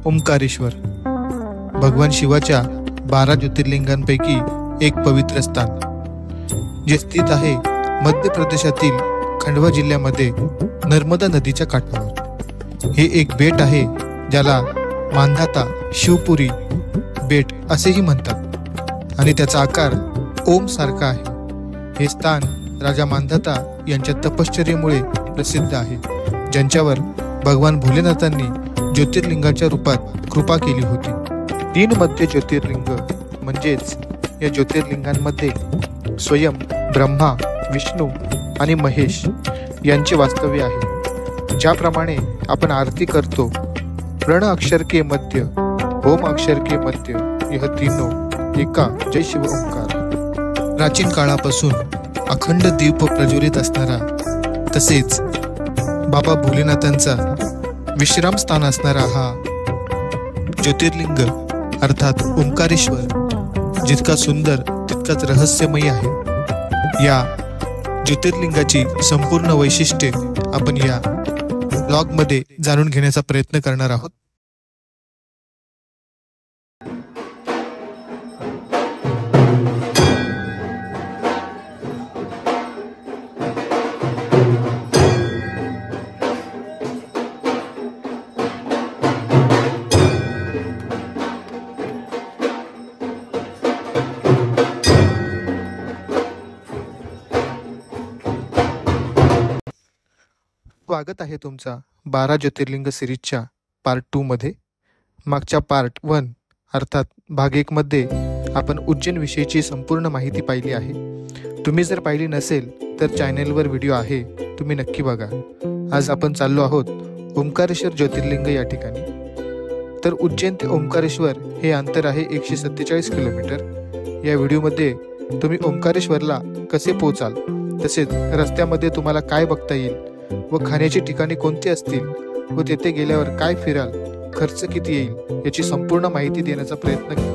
ओंकारेश्वर भगवान शिवाच्या 12 ज्योतिर्लिंगांपैकी एक पवित्र स्थान जे स्थित आहे मध्य प्रदेशातील खंडवा जिल्ह्यामध्ये नर्मदा नदीच्या काठावर। हे एक बेट आहे ज्याला मांधाता शिवपुरी बेट असेही म्हणतात आणि त्याचा आकार ओम सारखा आहे। हे स्थान राजा मांधाता यांच्या तपश्चर्येमुळे प्रसिद्ध आहे, ज्यांच्यावर भगवान भोलेनाथांनी ज्योतिर्लिंगाच्या रूपात कृपा केली होती। 3 मध्य ज्योतिर्लिंग म्हणजेच या ज्योतिर्लिंगांमध्ये स्वयं ब्रह्मा, विष्णू आणि महेश यांचे वास्तव्य आहे। ज्याप्रमाणे आपण आरती करतो, प्रण अक्षर के मध्य, ओम अक्षर के मध्य, यह तीनों एका जय शिव ओंकार। प्राचीन काळापासून अखंड दीप प्रज्वलित असणारा तसेच बाबा भोलेनाथांचा विश्राम स्थान असणारा हा ज्योतिर्लिंग अर्थात ओंकारेश्वर जितका सुंदर तितकाच रहस्यमयी आहे। या ज्योतिर्लिंगाची संपूर्ण वैशिष्ट्ये आपण या ब्लॉगमध्ये जाणून घेण्याचा प्रयत्न करणार आहोत। स्वागत आहे तुमचा 12 ज्योतिर्लिंग सिरीजच्या पार्ट 2 मध्ये। मागच्या पार्ट 1 अर्थात भाग 1 मध्ये आपण उज्जैन विषयीची संपूर्ण माहिती पाहिली आहे। तुम्ही जर पाहिली नसेल तर चॅनलवर व्हिडिओ आहे, तुम्ही नक्की बघा। आज आपण चाललो आहोत ओंकारेश्वर ज्योतिर्लिंग या ठिकाणी। तर उज्जैन ते ओंकारेश्वर हे अंतर आहे 147 किलोमीटर। या व्हिडिओमध्ये तुम्ही ओंकारेश्वरला कसे पोहोचाल, तसेच रस्त्यामध्ये तुम्हाला काय बघता येईल व खाण्याची ठिकाणे कोणती असतील व तेथे गेल्यावर काय फिराल, खर्च किती येईल याची संपूर्ण माहिती देण्याचा प्रयत्न केला।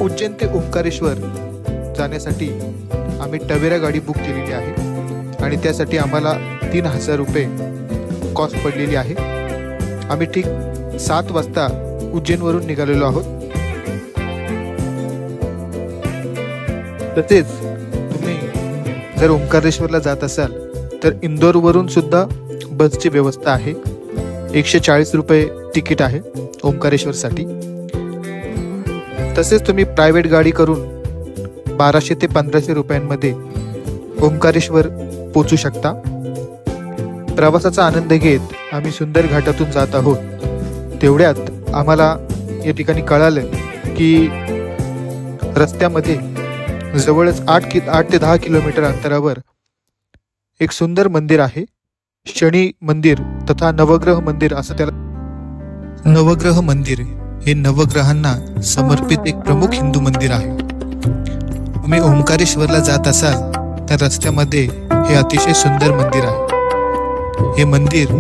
उज्जैन ते ओंकारेश्वर जाण्यासाठी आम्ही टवेरा गाडी बुक केलेली आहे आणि त्यासाठी आम्हाला 3000 रुपये कॉस्ट पडलेली आहे। आम्ही ठीक 7 वाजता उज्जैनवरून निघालेलो आहोत। तसेच तुम्ही जर ओंकारेश्वरला जात असाल तर इंदोरवरून सुद्धा बसची व्यवस्था आहे। 140 रुपये तिकीट आहे ओंकारेश्वरसाठी। तसेच तुम्ही प्रायव्हेट गाडी करून 1200 ते 1500 रुपयांमध्ये ओंकारेश्वर पोहोचू शकता। प्रवासाचा आनंद घेत आम्ही सुंदर घाटातून जात आहोत। तेवढ्यात आम्हाला या ठिकाणी कळालं की रस्त्यामध्ये जवळच 8 ते 10 किलोमीटर अंतरावर एक सुंदर मंदिर आहे। शनी मंदिर तथा नवग्रह मंदिर असं त्याला। नवग्रह मंदिर हे नवग्रहांना समर्पित एक प्रमुख हिंदू मंदिर आहे। तुम्ही ओंकारेश्वरला जात असाल तर रस्त्यामध्ये हे अतिशय सुंदर मंदिर आहे। हे मंदिर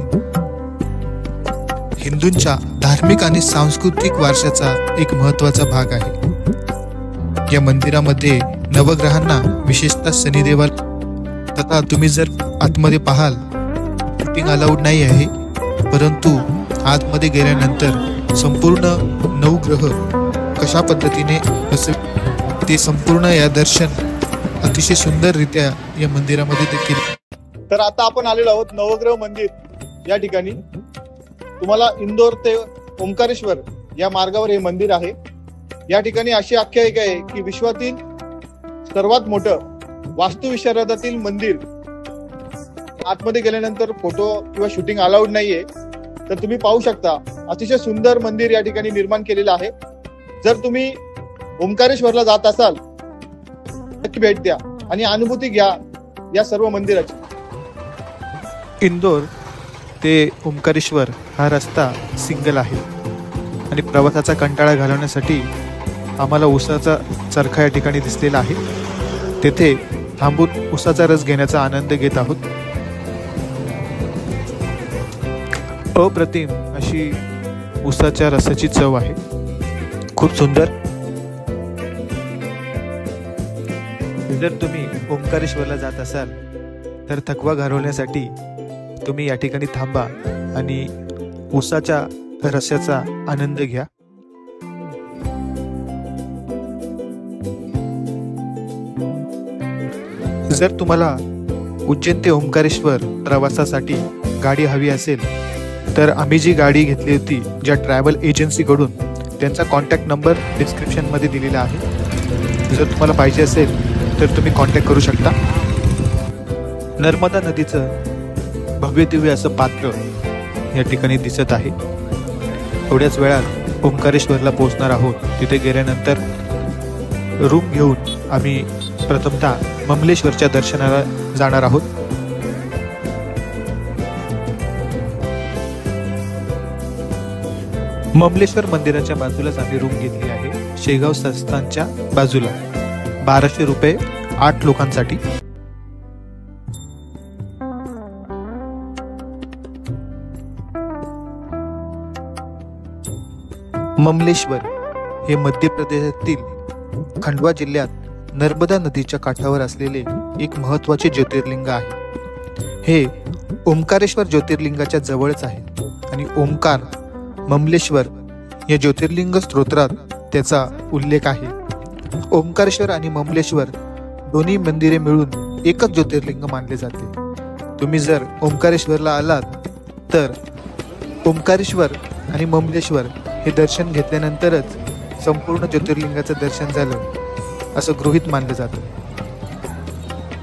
हिंदूंच्या धार्मिक आणि सांस्कृतिक वारशाचा एक महत्त्वाचा भाग आहे। या मंदिरामध्ये नवग्रहांना विशेषतः शनिदेवाला तथा तुम्ही जर आतमध्ये पाहाल शूटिंग अलाउड नाही आहे, परंतु आतमध्ये गेल्यानंतर संपूर्ण 9 ग्रह कशा पद्धतीने ते संपूर्ण या दर्शन अतिशय सुंदररित्या या मंदिरामध्ये देखील। तर आता आपण आलेलो आहोत नवग्रह मंदिर या ठिकाणी। तुम्हाला इंदोर ते ओंकारेश्वर या मार्गावर हे मंदिर आहे। या ठिकाणी अशी आख्यायिका आहे की विश्वातील सर्वात मोठं वास्तुविशारदातील मंदिर। आतमध्ये गेल्यानंतर फोटो किंवा शूटिंग अलाउड नाहीये, तर तुम्ही पाहू शकता अतिशय सुंदर मंदिर या ठिकाणी निर्माण केलेलं आहे। जर तुम्ही ओंकारेश्वरला जात असाल नक्की भेट द्या आणि अनुभूती घ्या या सर्व मंदिराची। इंदोर ते ओंकारेश्वर हा रस्ता सिंगल आहे आणि प्रवासाचा कंटाळा घालवण्यासाठी आम्हाला उसाचा चरखा या ठिकाणी दिसलेला आहे। तेथे थांबून उसाचा रस घेण्याचा आनंद घेत आहोत। अप्रतिम अशी उसाच्या रसाची चव आहे, खूप सुंदर। जर तुम्ही ओंकारेश्वरला जात असाल तर थकवा घालवण्यासाठी तुम्ही या ठिकाणी थांबा आणि उसाच्या रस्त्याचा आनंद घ्या. जर तुम्हाला उज्जैन ते ओंकारेश्वर प्रवासासाठी गाडी हवी असेल तर आम्ही जी गाडी घेतली होती ज्या ट्रॅव्हल एजन्सीकडून, त्यांचा कॉन्टॅक्ट नंबर डिस्क्रिप्शनमध्ये दिलेला आहे. जर तुम्हाला पाहिजे असेल तर तुम्ही कॉन्टॅक्ट करू शकता. नर्मदा नदीचं भव्य दिव्य असं पात्र या ठिकाणी दिसत आहे. थोड्याच वेळात ओंकारेश्वरला पोहोचणार आहोत. तिथे गेल्यानंतर रूम घेऊन आम्ही प्रथमतः ममलेश्वरच्या दर्शनाला जाणार आहोत. ममलेश्वर मंदिराच्या बाजूलाच आम्ही रूम घेतली आहे, शेगाव संस्थानच्या बाजूला. 1200 रुपये 8 लोकांसाठी. ममलेश्वर हे मध्य प्रदेशातील खंडवा जिल्ह्यात नर्मदा नदीच्या काठावर असलेले एक महत्त्वाचे ज्योतिर्लिंग आहे. हे ओंकारेश्वर ज्योतिर्लिंगाच्या जवळच आहे आणि ओंकार ममलेश्वर या ज्योतिर्लिंग स्तोत्रात त्याचा उल्लेख आहे. ओंकारेश्वर आणि ममलेश्वर दोन्ही मंदिरे मिळून एकच ज्योतिर्लिंग मानले जाते. तुम्ही जर ओंकारेश्वरला आलात तर ओंकारेश्वर आणि ममलेश्वर हे दर्शन घेतल्यानंतरच संपूर्ण ज्योतिर्लिंगाचं दर्शन झालं असं गृहीत मानलं जातं.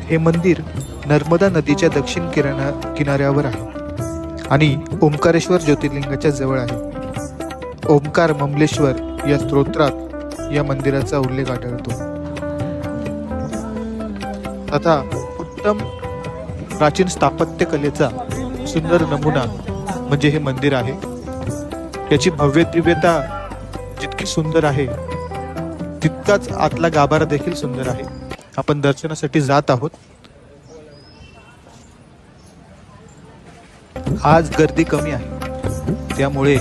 हे मंदिर नर्मदा नदीच्या दक्षिण किनाऱ्यावर आहे आणि ओंकारेश्वर ज्योतिर्लिंगाच्या जवळ आहे. ओंकार ममलेश्वर या स्तोत्रात या मंदिराचा उल्लेख आढळतो. तथा उत्तम प्राचीन स्थापत्य कलेचा सुंदर नमुना म्हणजे हे मंदिर आहे. याची भव्य दिव्यता जितकी सुंदर आहे तितकाच आतला गाभारा देखील सुंदर आहे. आपण दर्शनासाठी जात आहोत. आज गर्दी कमी आहे त्यामुळे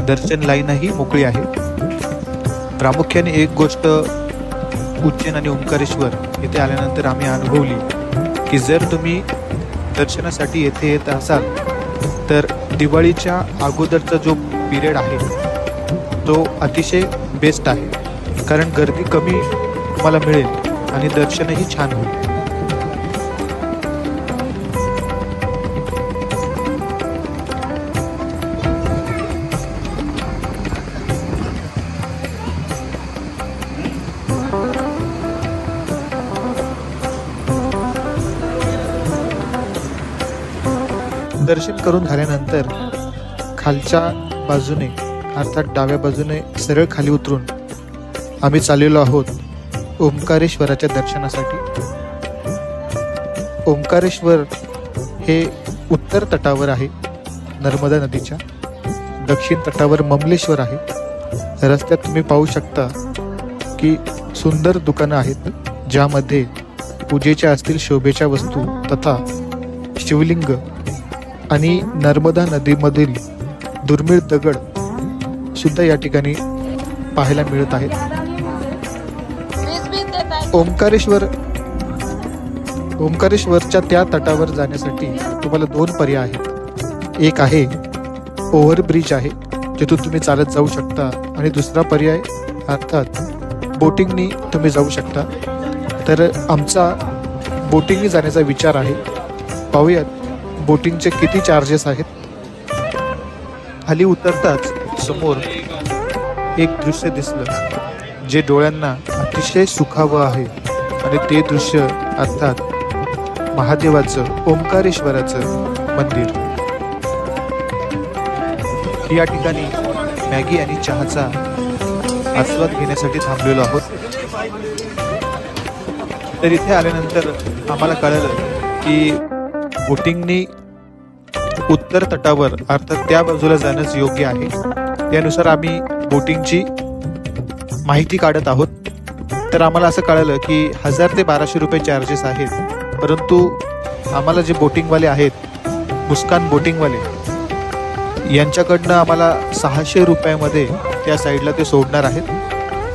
दर्शन लाईनही मोकळी आहे. प्रामुख्याने एक गोष्ट उज्जैन आणि ओंकारेश्वर येथे आल्यानंतर आम्ही अनुभवली की जर तुम्ही दर्शनासाठी येथे येत असाल तर दिवाळीच्या अगोदरचा जो पिरियड आहे तो अतिशय बेस्ट आहे, कारण गर्दी कमी तुम्हाला मिळेल आणि दर्शनही छान होईल. दर्शन करून झाल्यानंतर खालच्या बाजूने अर्थात डाव्या बाजूने सरळ खाली उतरून आम्ही चाललेलो आहोत ओंकारेश्वराच्या दर्शनासाठी. ओंकारेश्वर हे उत्तर तटावर आहे नर्मदा नदीच्या. दक्षिण तटावर ममलेश्वर आहे. रस्त्यात तुम्ही पाहू शकता की सुंदर दुकानं आहेत ज्यामध्ये पूजेच्या असतील शोभेच्या वस्तू तथा शिवलिंग आणि नर्मदा नदीमधील दुर्मिळ दगड सुद्धा या ठिकाणी पाहायला मिळत आहेत. ओंकारेश्वरच्या त्या तटावर जाण्यासाठी तुम्हाला 2 पर्याय आहेत. एक आहे ओव्हरब्रिज आहे जिथून तुम्ही चालत जाऊ शकता आणि दुसरा पर्याय अर्थात बोटिंगनी तुम्ही जाऊ शकता. तर आमचा बोटिंगनी जाण्याचा विचार आहे. पाहूयात बोटिंगचे किती चार्जेस आहेत. खाली उतरताच समोर एक दृश्य दिसलं जे डोळ्यांना अतिशय सुखावं आहे आणि ते दृश्य अर्थात महादेवाचं ओंकारेश्वराचं मंदिर. या ठिकाणी मॅगी आणि चहाचा आस्वाद घेण्यासाठी थांबलेलो आहोत. तर इथे आल्यानंतर आम्हाला कळलं की बोटिंगनी उत्तर तटावर अर्थात त्या बाजूला जाणंच योग्य आहे. त्यानुसार आम्ही बोटिंगची माहिती काढत आहोत. तर आम्हाला असं कळलं की 1000 ते 1200 रुपये चार्जेस आहेत, परंतु आम्हाला जे बोटिंगवाले आहेत मुस्कान बोटिंगवाले यांच्याकडनं आम्हाला 600 रुपयामध्ये त्या साईडला ते सोडणार आहेत.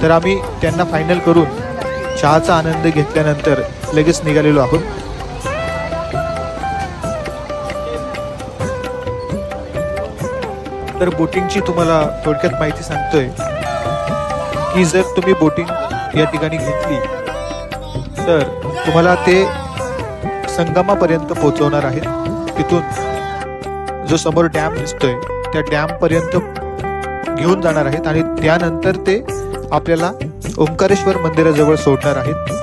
तर आम्ही त्यांना फायनल करून चहाचा आनंद घेतल्यानंतर लगेच निघालेलो आहोत. तर बोटिंगची तुम्हाला थोडक्यात माहिती सांगतोय की जर तुम्ही बोटिंग या ठिकाणी घेतली तर तुम्हाला ते संगमापर्यंत पोहोचवणार आहेत. तिथून जो समोर डॅम दिसतोय त्या डॅम पर्यंत घेऊन जाणार आहेत आणि त्यानंतर ते आपल्याला ओंकारेश्वर मंदिराजवळ सोडणार आहेत.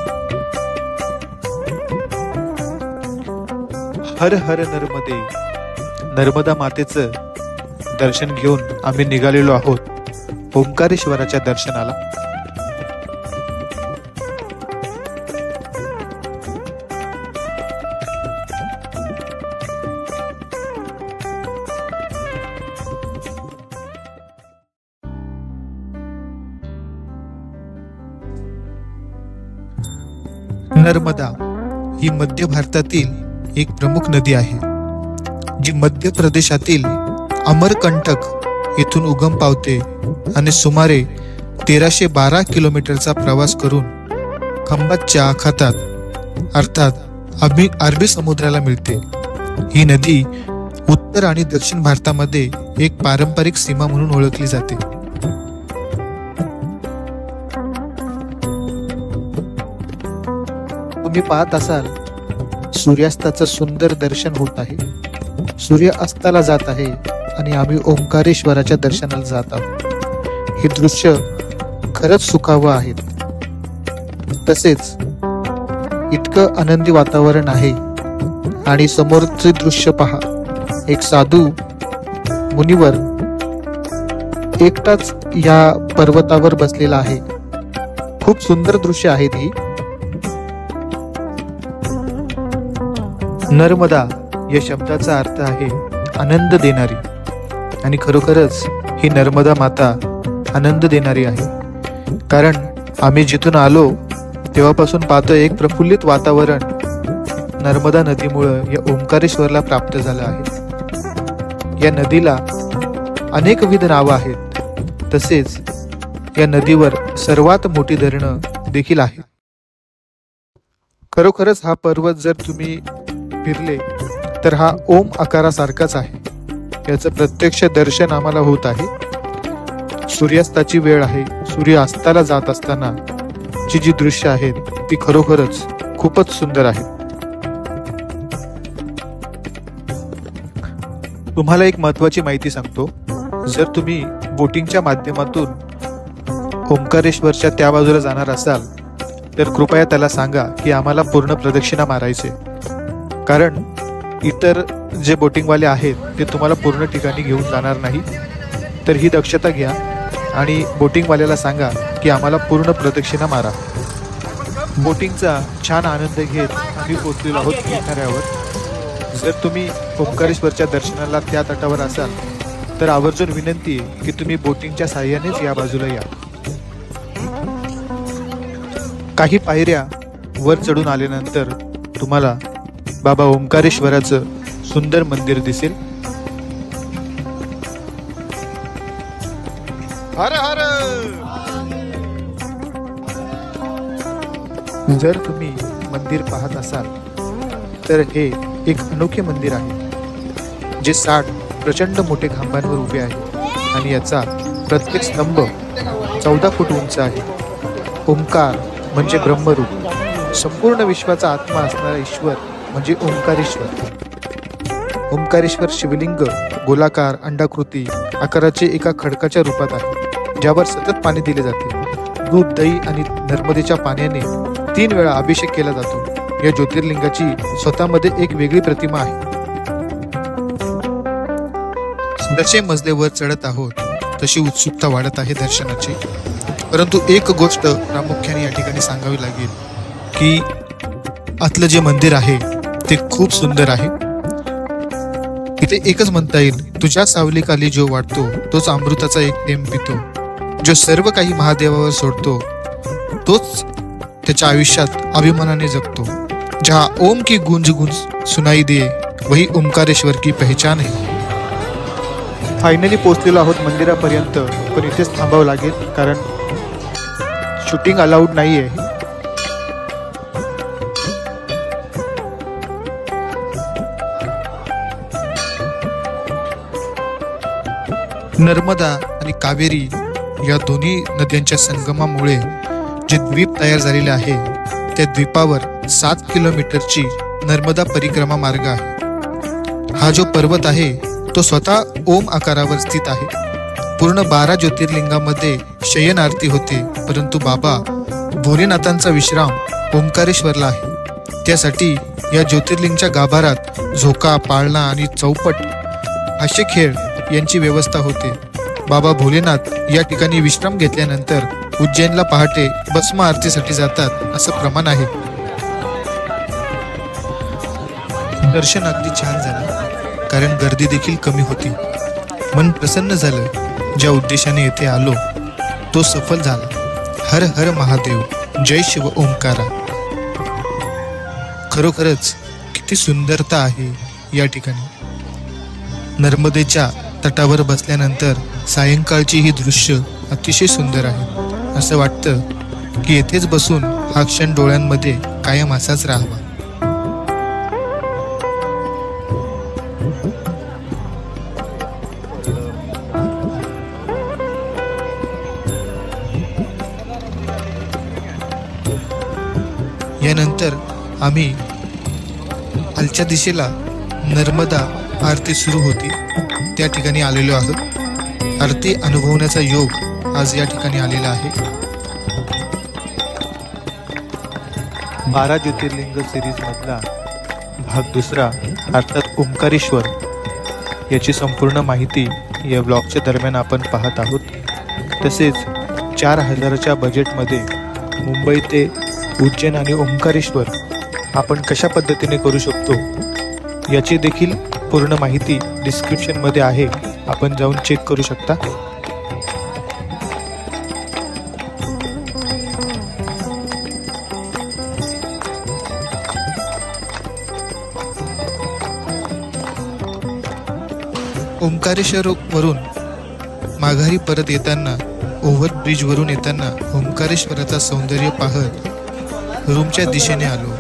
हर हर नर्मदे, नर्मदा मातेचं दर्शन घेऊन आम्ही निघालेलो आहोत ओंकारेश्वराच्या दर्शनाला. नर्मदा ही मध्य भारतातील एक प्रमुख नदी आहे जी मध्य प्रदेशातील अमरकंटक येथून उगम पावते आणि सुमारे 1312 किलोमीटरचा प्रवास करून खंबातच्या आखातात अर्थात अरबी समुद्राला मिळते. ही नदी उत्तर आणि दक्षिण भारतामध्ये एक पारंपरिक सीमा म्हणून ओळखली जाते. तुम्ही पाहत असाल सूर्यास्ताचं सुंदर दर्शन होत आहे. सूर्य अस्ताला जात आहे आणि आम्ही ओंकारेश्वराच्या दर्शनाला जात आहोत. हे दृश्य खरंच सुखावं आहे. तसेच इतकं आनंदी वातावरण आहे आणि समोरचे दृश्य पहा. एक साधू मुनिवर एकटाच या पर्वतावर बसलेला आहे. खूप सुंदर दृश्य आहे ही. नर्मदा या शब्दाचा अर्थ आहे आनंद देणारी आणि खरोखरच ही नर्मदा माता आनंद देणारी आहे. कारण आम्ही जिथून आलो तेव्हापासून पाहतोय एक प्रफुल्लित वातावरण नर्मदा नदीमुळे या ओंकारेश्वरला प्राप्त झालं आहे. या नदीला अनेकविध नावं आहेत. तसेच या नदीवर सर्वात मोठी धरणं देखील आहेत. खरोखरच हा पर्वत जर तुम्ही फिरले तर हा ओम आकारासारखाच आहे. याचं प्रत्यक्ष दर्शन आम्हाला होत आहे. सूर्यास्ताची वेळ आहे. सूर्य अस्ताला जात असताना जी दृश्य आहेत ती खरोखरच खूपच सुंदर आहेत. तुम्हाला एक महत्वाची माहिती सांगतो. जर तुम्ही बोटिंगच्या माध्यमातून ओंकारेश्वरच्या त्या बाजूला जाणार असाल तर कृपया त्याला सांगा की आम्हाला पूर्ण प्रदक्षिणा मारायचे. कारण इतर जे बोटिंगवाले आहेत ते तुम्हाला पूर्ण ठिकाणी घेऊन जाणार नाही. तर ही दक्षता घ्या आणि बोटिंगवाल्याला सांगा की आम्हाला पूर्ण प्रदक्षिणा मारा. बोटिंगचा छान आनंद घेत आम्ही पोहोचलेलो आहोत किनाऱ्यावर. जर तुम्ही ओंकारेश्वरच्या दर्शनाला त्या तटावर असाल तर आवर्जून विनंती आहे की तुम्ही बोटिंगच्या साहाय्यानेच या बाजूला या. काही पायऱ्या वर चढून आल्यानंतर तुम्हाला बाबा ओंकारेश्वराचं सुंदर मंदिर दिसेल. हर हर. जर तुम्ही मंदिर पाहत असाल तर हे एक अनोखे मंदिर आहे जे 60 प्रचंड मोठे खांबांवर उभे आहे आणि याचा प्रत्येक स्तंभ 14 फूट उंच आहे. ओंकार म्हणजे ब्रह्मरूप. संपूर्ण विश्वाचा आत्मा असणारा ईश्वर म्हणजे ओंकारेश्वर. ओंकारेश्वर शिवलिंग गोलाकार अंडाकृती आकाराचे एका खडकाच्या रूपात आहे ज्यावर सतत पाणी दिले जाते. दूध, दही आणि नर्मदेच्या पाण्याने 3 वेळा अभिषेक केला जातो. या ज्योतिर्लिंगाची स्वतःमध्ये एक वेगळी प्रतिमा आहे. जसे मजले वर चढत आहोत तशी उत्सुकता वाढत आहे दर्शनाची. परंतु एक गोष्ट प्रामुख्याने या ठिकाणी सांगावी लागेल की आतलं जे मंदिर आहे ते खूप सुंदर आहे. इथे एकच म्हणता येईल, तुझ्या सावलीखाली जो वाटतो तोच अमृताचा एक थेंब पितो. जो सर्व काही महादेवावर सोडतो तोच त्याच्या आयुष्यात अभिमानाने जगतो. जहाँ ओम की गूंज गूंज सुनाई दे वही ओंकारेश्वर की पहचान है. फायनली पोहोचलेलो आहोत मंदिरापर्यंत. पण इथेच थांबावं लागेल कारण शूटिंग अलाउड नाही आहे. नर्मदा आणि कावेरी या दोन्ही नद्यांच्या संगमामुळे जे द्वीप तयार झालेले आहे त्या द्वीपावर 7 किलोमीटरची नर्मदा परिक्रमा मार्ग आहे। हा जो पर्वत आहे तो स्वतः ओम आकारावर स्थित आहे। पूर्ण 12 ज्योतिर्लिंगामध्ये शयन आरती होते, परंतु बाबा भोलेनाथांचा विश्राम ओंकारेश्वरला आहे। त्यासाठी या ज्योतिर्लिंगच्या गाभारात झोका, पाळणा आणि चौपट असे खेळ यांची व्यवस्था होते। बाबा भोलेनाथ या ठिकाणी विश्राम घेतल्यानंतर उज्जैनला पहाटे भस्म आरतीसाठी जातात असं प्रमाण आहे। दर्शन अगदी छान झालं, कारण गर्दी देखील कमी होती। मन प्रसन्न झालं। ज्या उद्देशाने येथे आलो तो सफल झाला। हर हर महादेव, जय शिव ओंकारा। खरोखरच किती सुंदरता आहे या ठिकाणी। नर्मदेच्या तटावर बसल्यानंतर सायंकाळची ही दृश्य अतिशय सुंदर आहे। असं वाटतं की येथेच बसून हा क्षण डोळ्यांमध्ये कायम असाच राहावा। यानंतर आम्ही खालच्या दिशेला नर्मदा आरती सुरू होती त्या ठिकाणी आलेलो आहोत। आरती अनुभवण्याचा योग आज या ठिकाणी आलेला आहे। 12 ज्योतिर्लिंग सिरीज मधला भाग दुसरा अर्थात ओंकारेश्वर याची संपूर्ण माहिती या ब्लॉगच्या दरम्यान आपण पाहत आहोत। तसेच 4000च्या बजेटमध्ये मुंबई ते उज्जैन आणि ओंकारेश्वर आपण कशा पद्धतीने करू शकतो याची देखील पूर्ण माहिती डिस्क्रिप्शन मध्ये आहे, आपण जाऊन चेक करू शकता। ओंकारेश्वर वरून माघारी परत येताना ओव्हरब्रिज वरून येताना ओंकारेश्वराचा सौंदर्य पाहत रूमच्या दिशेने आलो।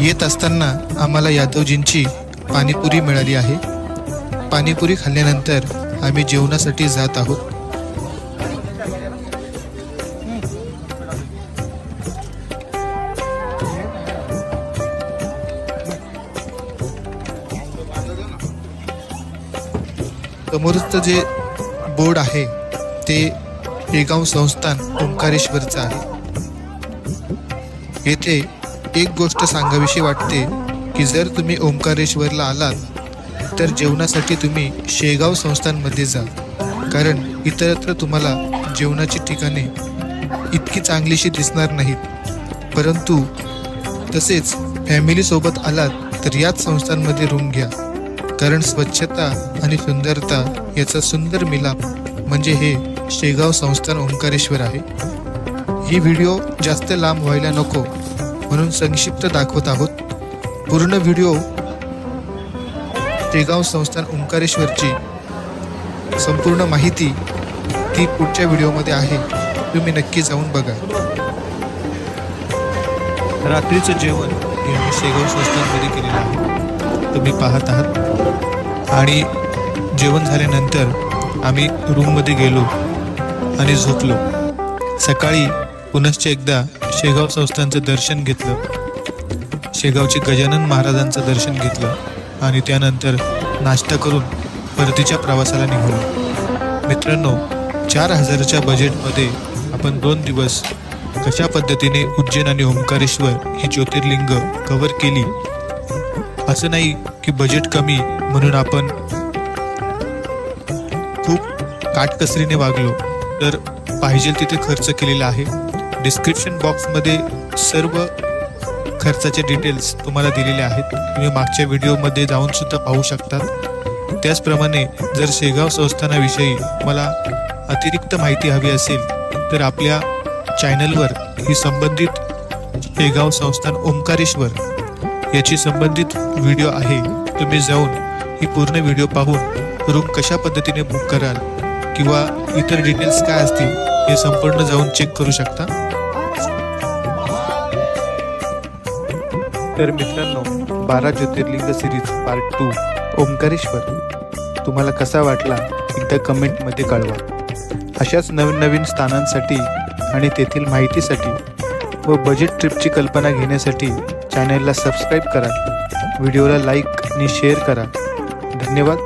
येत असताना आम्हाला यादवजींची पाणीपुरी मिळाली आहे। पाणीपुरी खाल्ल्यानंतर आम्ही जेवणासाठी जात आहोत। समोरचं जे बोर्ड आहे ते शेगाव संस्थान ओंकारेश्वरचं आहे। येथे एक गोष्ट सांगावीशी वाटते की जर तुम्ही ओंकारेश्वरला आलात तर जेवणासाठी तुम्ही शेगाव संस्थानमध्ये जा, कारण इतरत्र तुम्हाला जेवणाची ठिकाणे इतकी चांगलीशी दिसणार नाहीत। परंतु तसेच फॅमिली सोबत आलात तर याच संस्थांमध्ये रूम घ्या, कारण स्वच्छता आणि सुंदरता याचा सुंदर मिलाप म्हणजे हे शेगाव संस्थान ओंकारेश्वर आहे। ही व्हिडिओ जास्त लांब व्हायला नको म्हणून संक्षिप्त दाखवत आहोत। पूर्ण व्हिडिओ शेगाव संस्थान ओंकारेश्वरची संपूर्ण माहिती ती पुढच्या व्हिडिओमध्ये आहे, तुम्ही नक्की जाऊन बघा। रात्रीचं जेवण हे आम्ही शेगाव संस्थानमध्ये केलेलं आहे, तुम्ही पाहत आहात। आणि जेवण झाल्यानंतर आम्ही रूममध्ये गेलो आणि झोपलो। सकाळी पुनश्च एकदा शेगाव संस्थानचं दर्शन घेतलं, शेगावचे गजानन महाराजांचं दर्शन घेतलं आणि त्यानंतर नाश्ता करून परतीच्या प्रवासाला निघालो। मित्रांनो, 4000च्या बजेटमध्ये आपण 2 दिवस कशा पद्धतीने उज्जैन आणि ओंकारेश्वर ही ज्योतिर्लिंग कव्हर केली। असं नाही की बजेट कमी म्हणून आपण खूप काटकसरीने वागलो, तर पाहिजे तिथे खर्च केलेला आहे। डिस्क्रिप्शन बॉक्समध्ये सर्व खर्चाचे डिटेल्स तुम्हाला दिलेले आहेत, तुम्ही मागच्या व्हिडिओमध्ये जाऊन सुद्धा पाहू शकतात। त्याचप्रमाणे जर शेगाव संस्थानाविषयी मला अतिरिक्त माहिती हवी असेल तर आपल्या चॅनलवर ही संबंधित शेगाव संस्थान ओंकारेश्वर याची संबंधित व्हिडिओ आहे। तुम्ही जाऊन ही पूर्ण व्हिडिओ पाहून रूम कशा पद्धतीने बुक कराल किंवा इतर डिटेल्स काय असतील हे संपूर्ण जाऊन चेक करू शकता। तर मित्रांनो, 12 ज्योतिर्लिंग सिरीज पार्ट 2 ओंकारेश्वर तुम्हाला कसा वाटला एकदा कमेंटमध्ये कळवा। अशाच नवीन नवीन स्थानांसाठी आणि तेथील माहितीसाठी व बजेट ट्रिपची कल्पना घेण्यासाठी चॅनलला सबस्क्राईब करा, व्हिडिओला लाईक आणि शेअर करा। धन्यवाद।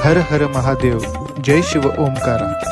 हर हर महादेव। जय शिव ओंकारा।